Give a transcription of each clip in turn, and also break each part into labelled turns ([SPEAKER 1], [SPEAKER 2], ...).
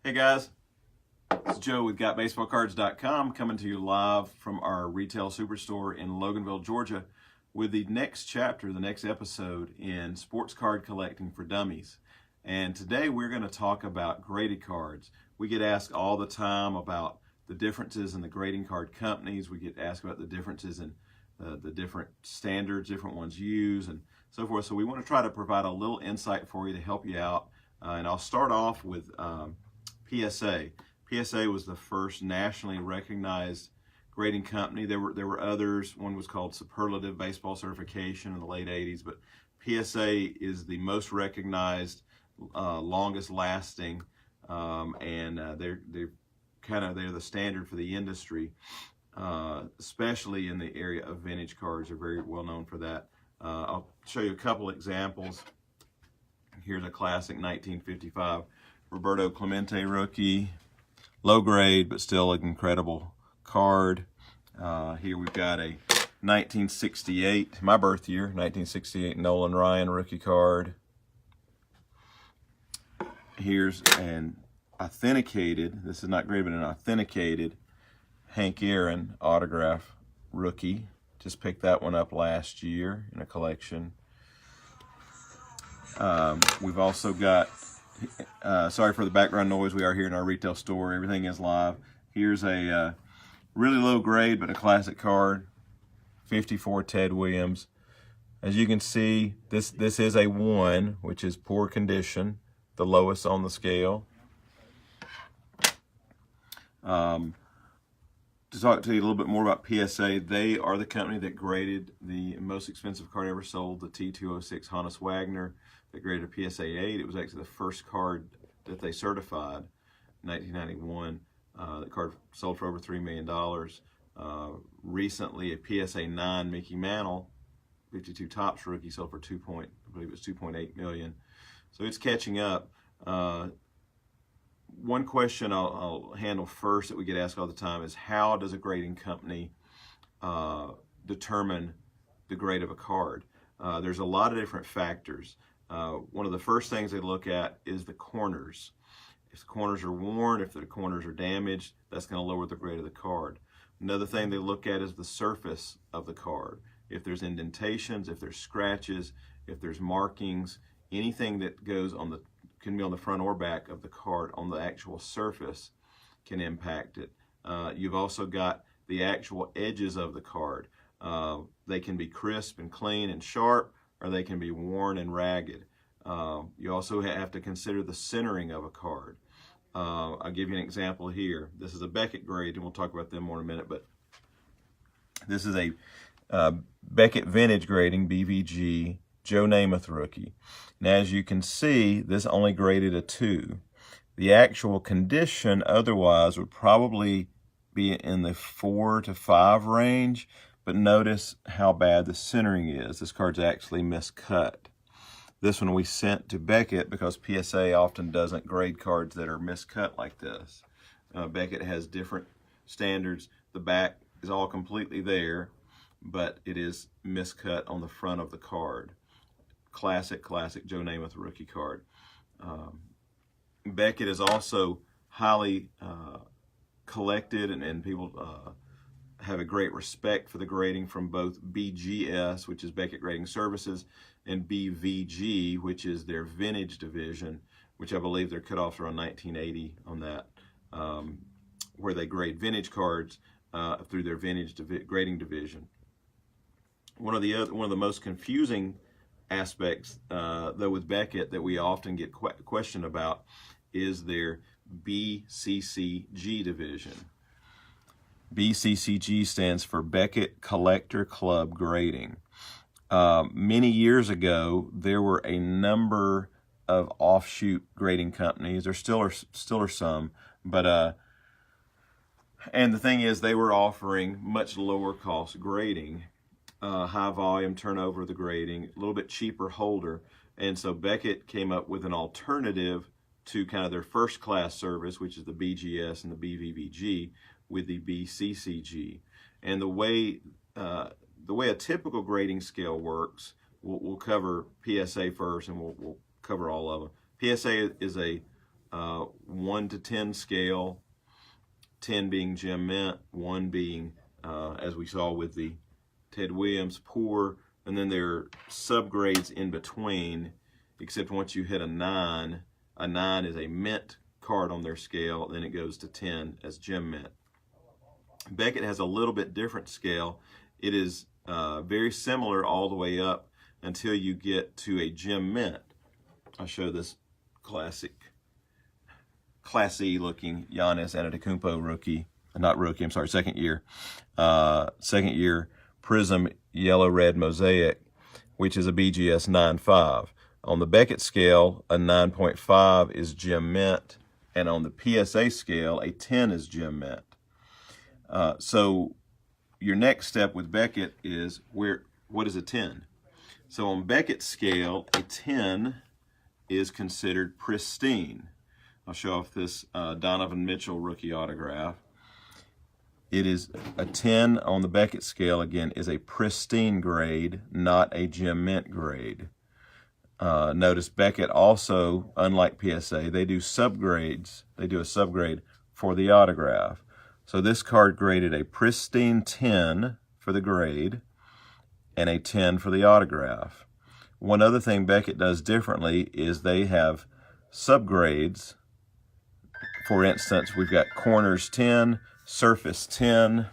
[SPEAKER 1] Hey guys, it's Joe with GotBaseballCards.com coming to you live from our retail superstore in Loganville, Georgia with the next chapter, the next episode in sports card collecting for dummies. And today we're going to talk about graded cards. We get asked all the time about the differences in the grading card companies. We get asked about the differences in the different standards different ones use and so forth. So we want to try to provide a little insight for you to help you out. And I'll start off with PSA. PSA was the first nationally recognized grading company. There were others. One was called Superlative Baseball Certification in the late 80s, but PSA is the most recognized, longest lasting, and they're the standard for the industry, especially in the area of vintage cards. They're very well known for that. I'll show you a couple examples. Here's a classic 1955 Roberto Clemente rookie, low grade but still an incredible card. Here we've got a 1968, my birth year, 1968 Nolan Ryan rookie card. Here's an authenticated, this is not graded, but an authenticated Hank Aaron autograph rookie. Just picked that one up last year in a collection. We've also got, sorry for the background noise, we are here in our retail store, everything is live. Here's a really low grade but a classic card, 54 Ted Williams. As you can see, this is a 1, which is poor condition, the lowest on the scale. To talk to you a little bit more about PSA, they are the company that graded the most expensive card ever sold, the T206 Honus Wagner. They graded a PSA 8. It was actually the first card that they certified in 1991. The card sold for over $3 million. Recently, a PSA 9 Mickey Mantle, 52 Topps rookie, sold for I believe it was $2.8 million. So it's catching up. One question I'll handle first that we get asked all the time is, how does a grading company determine the grade of a card? There's a lot of different factors. One of the first things they look at is the corners. If the corners are worn, if the corners are damaged, that's going to lower the grade of the card. Another thing they look at is the surface of the card. If there's indentations, if there's scratches, if there's markings, anything that goes on the can be on the front or back of the card on the actual surface can impact it. You've also got the actual edges of the card. They can be crisp and clean and sharp, or they can be worn and ragged. You also have to consider the centering of a card. I'll give you an example here. This is a Beckett grade, and we'll talk about them more in a minute, but this is a Beckett Vintage Grading, BVG, Joe Namath rookie. Now, as you can see, this only graded a 2. The actual condition otherwise would probably be in the 4 to 5 range, but notice how bad the centering is. This card's actually miscut. This one we sent to Beckett because PSA often doesn't grade cards that are miscut like this. Beckett has different standards. The back is all completely there, but it is miscut on the front of the card. Classic Joe Namath rookie card. Beckett is also highly collected, and people have a great respect for the grading from both BGS, which is Beckett Grading Services, and BVG, which is their vintage division, which I believe their cutoffs are on 1980 on that, where they grade vintage cards through their vintage grading division. One of the most confusing aspects, though, with Beckett that we often get questioned about is their BCCG division. BCCG stands for Beckett Collector Club Grading. Many years ago, there were a number of offshoot grading companies. There still are some, but and the thing is, they were offering much lower cost grading. High volume turnover of the grading, a little bit cheaper holder. And so Beckett came up with an alternative to kind of their first class service, which is the BGS and the BVVG, with the BCCG. And the way a typical grading scale works, we'll cover PSA first, and we'll cover all of them. PSA is a 1 to 10 scale, 10 being gem mint, 1 being, as we saw with the Ted Williams, poor, and then there are subgrades in between, except once you hit a 9 is a mint card on their scale, then it goes to 10 as gem mint. Beckett has a little bit different scale. It is very similar all the way up until you get to a gem mint. I'll show this classy looking Giannis Antetokounmpo rookie, not rookie, I'm sorry, second year Prism Yellow Red Mosaic, which is a BGS 9.5. On the Beckett scale, a 9.5 is gem mint, and on the PSA scale, a 10 is gem mint. So your next step with Beckett is what is a 10? So on Beckett's scale, a 10 is considered pristine. I'll show off this Donovan Mitchell rookie autograph. It is a 10 on the Beckett scale, again, is a pristine grade, not a gem mint grade. Notice Beckett also, unlike PSA, they do subgrades. They do a subgrade for the autograph. So this card graded a pristine 10 for the grade and a 10 for the autograph. One other thing Beckett does differently is they have subgrades. For instance, we've got corners 10, surface 10,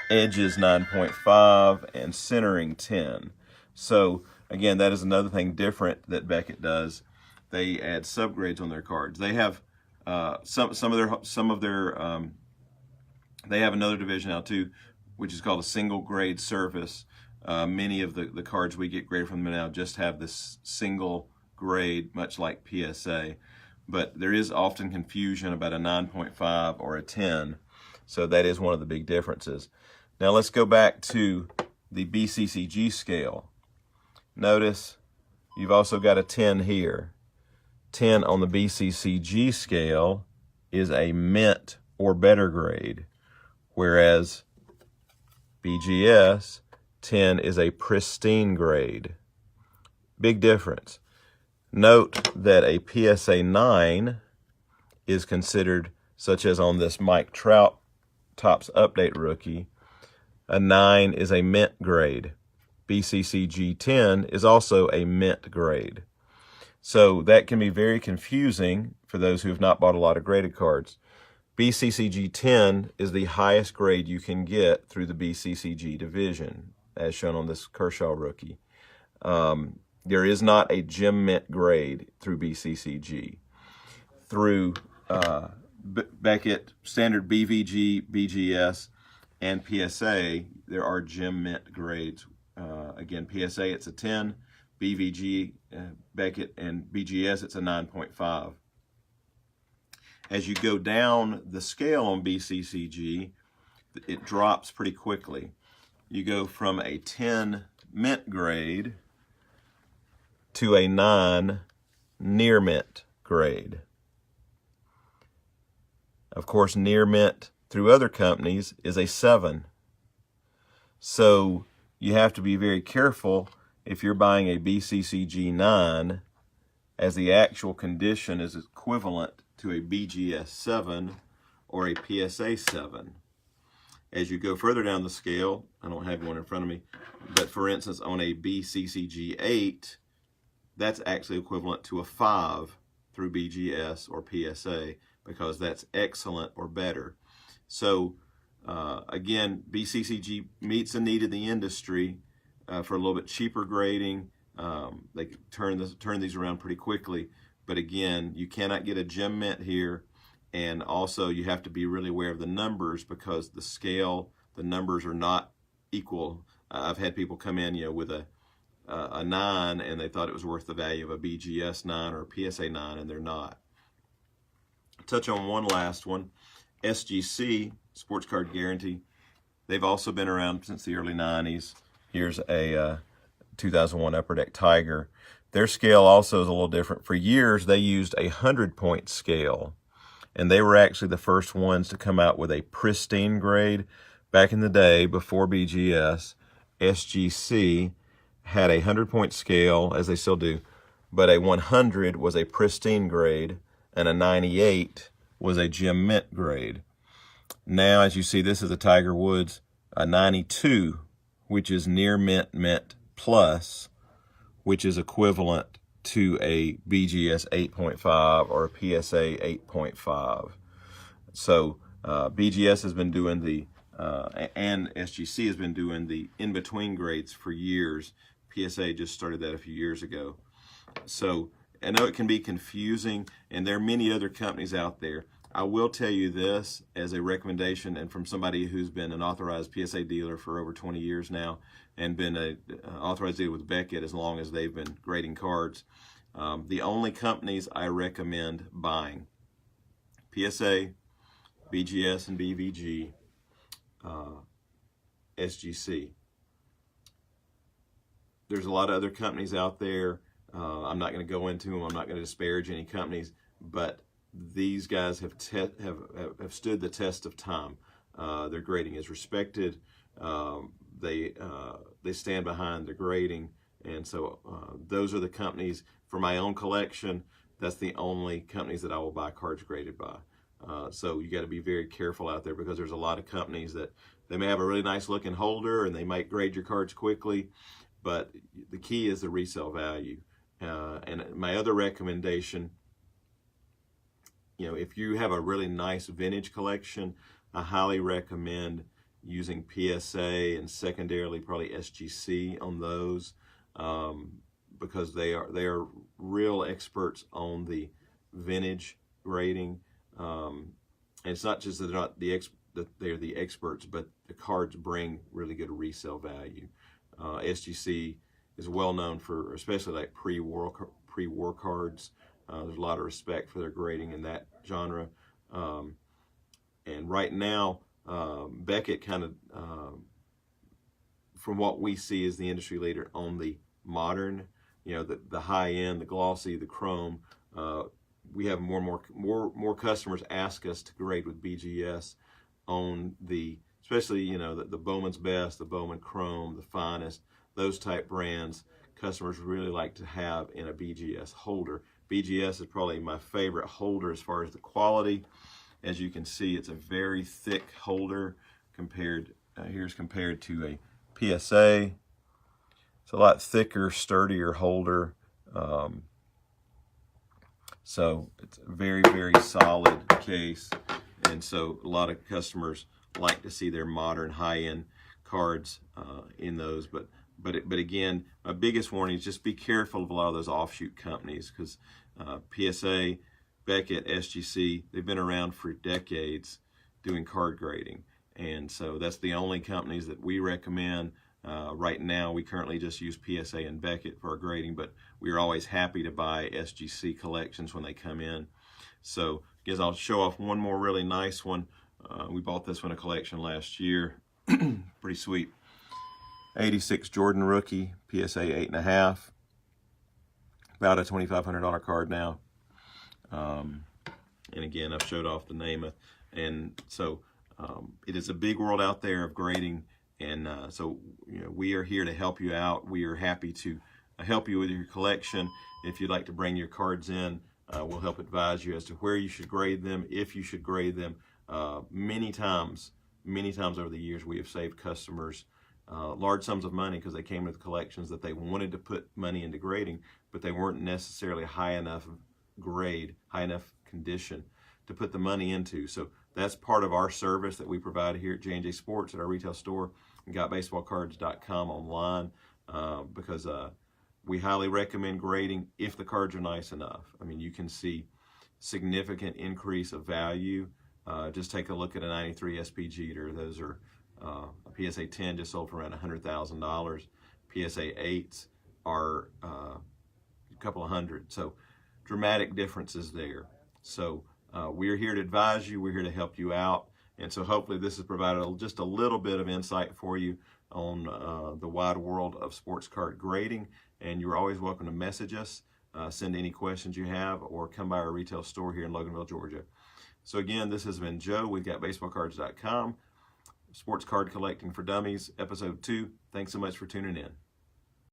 [SPEAKER 1] edges 9.5, and centering 10. So again, that is another thing different that Beckett does. They add subgrades on their cards. They have they have another division now too, which is called a single grade surface. Many of the cards we get graded from them now just have this single grade, much like PSA. But there is often confusion about a 9.5 or a 10. So that is one of the big differences. Now let's go back to the BCCG scale. Notice you've also got a 10 here. 10 on the BCCG scale is a mint or better grade, whereas BGS 10 is a pristine grade. Big difference. Note that a PSA 9 is considered, such as on this Mike Trout Topps Update rookie, a 9 is a mint grade. BCCG 10 is also a mint grade. So that can be very confusing for those who have not bought a lot of graded cards. BCCG 10 is the highest grade you can get through the BCCG division, as shown on this Kershaw rookie. There is not a gem mint grade through BCCG. Through Beckett, standard BVG, BGS, and PSA, there are gem mint grades. Again, PSA, it's a 10. BVG, Beckett, and BGS, it's a 9.5. As you go down the scale on BCCG, it drops pretty quickly. You go from a 10 mint grade to a 9 near mint grade. Of course, near mint through other companies is a 7. So you have to be very careful if you're buying a BCCG 9, as the actual condition is equivalent to a BGS 7 or a PSA 7. As you go further down the scale, I don't have one in front of me, but for instance, on a BCCG 8, that's actually equivalent to a 5 through BGS or PSA, because that's excellent or better. So again, BCCG meets the need of the industry for a little bit cheaper grading. They turn these around pretty quickly, but again, you cannot get a gem mint here, and also you have to be really aware of the numbers, because the scale, the numbers are not equal. I've had people come in, with a 9, and they thought it was worth the value of a BGS 9 or a PSA 9, and they're not. Touch on one last one. SGC, Sports Card Guarantee. They've also been around since the early 90s. Here's a 2001 Upper Deck Tiger. Their scale also is a little different. For years, they used a 100-point scale, and they were actually the first ones to come out with a pristine grade. Back in the day, before BGS, SGC had a 100-point scale, as they still do, but a 100 was a pristine grade, and a 98 was a gem mint grade. Now, as you see, this is a Tiger Woods, a 92, which is near mint plus, which is equivalent to a BGS 8.5 or a PSA 8.5. So BGS has been doing the, and SGC has been doing the in-between grades for years. PSA just started that a few years ago. So I know it can be confusing, and there are many other companies out there. I will tell you this as a recommendation, and from somebody who's been an authorized PSA dealer for over 20 years now, and been an authorized dealer with Beckett as long as they've been grading cards. The only companies I recommend buying: PSA, BGS and BVG, SGC. There's a lot of other companies out there. I'm not going to go into them. I'm not going to disparage any companies, but these guys have stood the test of time. Their grading is respected. They stand behind the grading, and so those are the companies for my own collection. That's the only companies that I will buy cards graded by. So you got to be very careful out there, because there's a lot of companies that they may have a really nice looking holder and they might grade your cards quickly, but the key is the resale value. And my other recommendation, if you have a really nice vintage collection, I highly recommend using PSA and secondarily probably SGC on those, because they are real experts on the vintage grading. And it's not just that they're the experts, but the cards bring really good resale value. SGC is well known for, especially like pre-war cards. There's a lot of respect for their grading in that genre. And right now, Beckett kind of, from what we see, is the industry leader on the modern, the high end, the glossy, the chrome. We have more customers ask us to grade with BGS on the, especially the Bowman's Best, the Bowman Chrome, the Finest, those type brands. Customers really like to have in a BGS holder. BGS is probably my favorite holder as far as the quality. As you can see, it's a very thick holder compared to a PSA. It's a lot thicker, sturdier holder. So it's a very, very solid case. And so a lot of customers like to see their modern high-end cards in those. But again, my biggest warning is just be careful of a lot of those offshoot companies, because PSA, Beckett, SGC, they've been around for decades doing card grading. And so that's the only companies that we recommend. Right now, we currently just use PSA and Beckett for our grading, but we're always happy to buy SGC collections when they come in. So I guess I'll show off one more really nice one. We bought this one a collection last year. Pretty sweet. 86 Jordan rookie, PSA 8.5. About a $2,500 card now. And again, I've showed off the name. And so it is a big world out there of grading. And so we are here to help you out. We are happy to help you with your collection. If you'd like to bring your cards in, we'll help advise you as to where you should grade them, if you should grade them. Many times over the years, we have saved customers large sums of money because they came with collections that they wanted to put money into grading, but they weren't necessarily high enough grade, high enough condition to put the money into. So that's part of our service that we provide here at J&J Sports at our retail store and GotBaseballCards.com online, because we highly recommend grading if the cards are nice enough. I mean, you can see significant increase of value. Just take a look at a 93 SP Jeter. Those are a PSA 10 just sold for around $100,000. PSA 8s are a couple of hundred. So dramatic differences there. So we're here to advise you. We're here to help you out. And so hopefully this has provided just a little bit of insight for you on the wide world of sports card grading. And you're always welcome to message us, send any questions you have, or come by our retail store here in Loganville, Georgia. So again, this has been Joe with GotBaseballCards.com. Sports Card Collecting for Dummies, Episode 2. Thanks so much for tuning in.